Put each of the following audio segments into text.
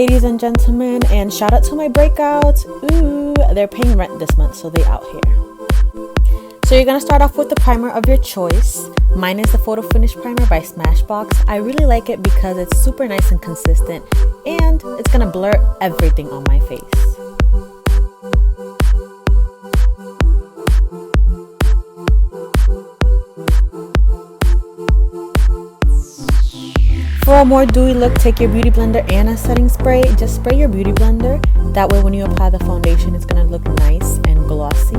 ladies and gentlemen, and shout out to my breakouts. Ooh, they're paying rent this month, so they out here. So you're gonna start off with the primer of your choice. Mine is the Photo Finish Primer by Smashbox. I really like it because it's super nice and consistent, and it's gonna blur everything on my face. For a more dewy look, take your beauty blender and a setting spray. Just spray your beauty blender. That way when you apply the foundation, it's going to look nice and glossy.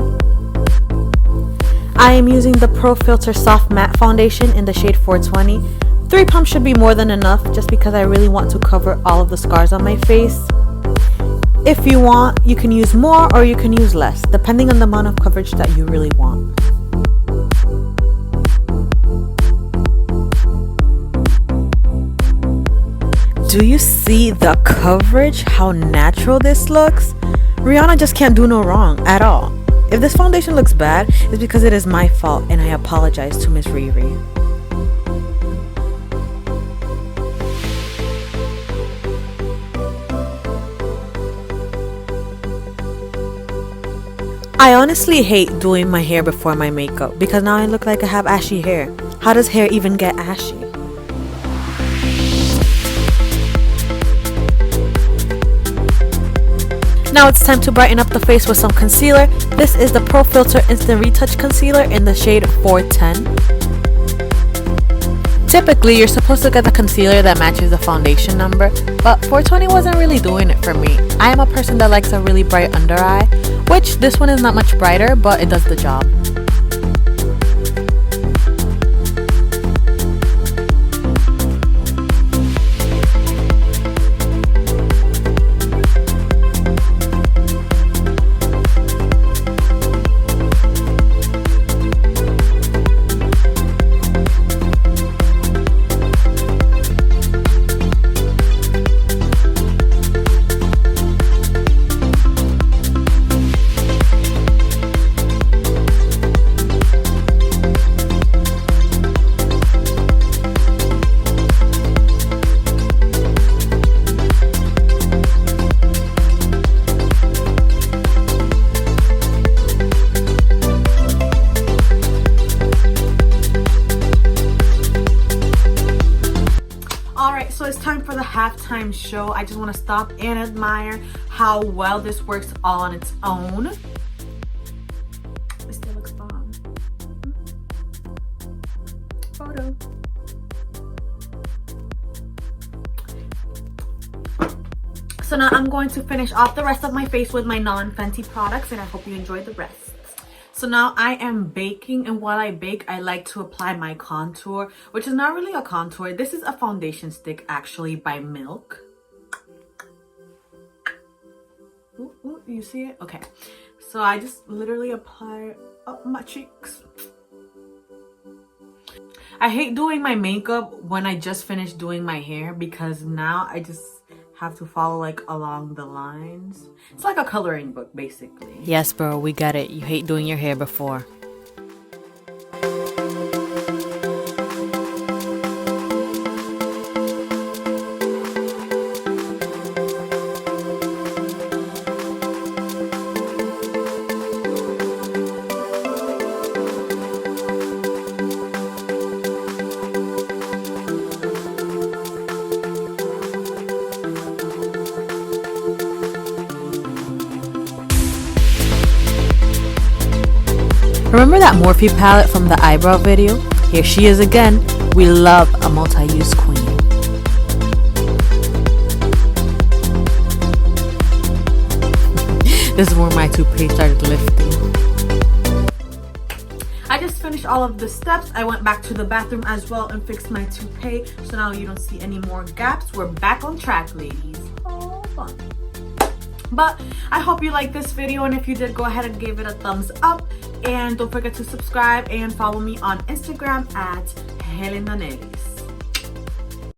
I am using the Pro Filt'r Soft Matte Foundation in the shade 420. 3 pumps should be more than enough just because I really want to cover all of the scars on my face. If you want, you can use more or you can use less, depending on the amount of coverage that you really want. Do you see the coverage? How natural this looks? Rihanna just can't do no wrong at all. If this foundation looks bad, it's because it is my fault, and I apologize to Miss Riri. I honestly hate doing my hair before my makeup because now I look like I have ashy hair. How does hair even get ashy? Now it's time to brighten up the face with some concealer. This is the Pro Filt'r Instant Retouch Concealer in the shade 410. Typically, you're supposed to get the concealer that matches the foundation number, but 420 wasn't really doing it for me. I am a person that likes a really bright under eye, which this one is not much brighter, but it does the job. So it's time for the halftime show. I just want to stop and admire how well this works all on its own. It still looks bomb. Photo. So now I'm going to finish off the rest of my face with my non-Fenty products, and I hope you enjoy the rest. So now I am baking, and while I bake, I like to apply my contour, which is not really a contour. This is a foundation stick, actually, by Milk. Ooh, you see it? Okay. So I just literally apply up my cheeks. I hate doing my makeup when I just finished doing my hair because now I just have to follow like along the lines. It's like a coloring book basically. Yes bro, we got it. You hate doing your hair before. Remember that Morphe palette from the eyebrow video? Here she is again. We love a multi-use queen. This is where my toupee started lifting. I just finished all of the steps. I went back to the bathroom as well and fixed my toupee. So now you don't see any more gaps. We're back on track, ladies. Oh, fun. But I hope you liked this video, and if you did, go ahead and give it a thumbs up. And don't forget to subscribe and follow me on Instagram at Helena Nelis.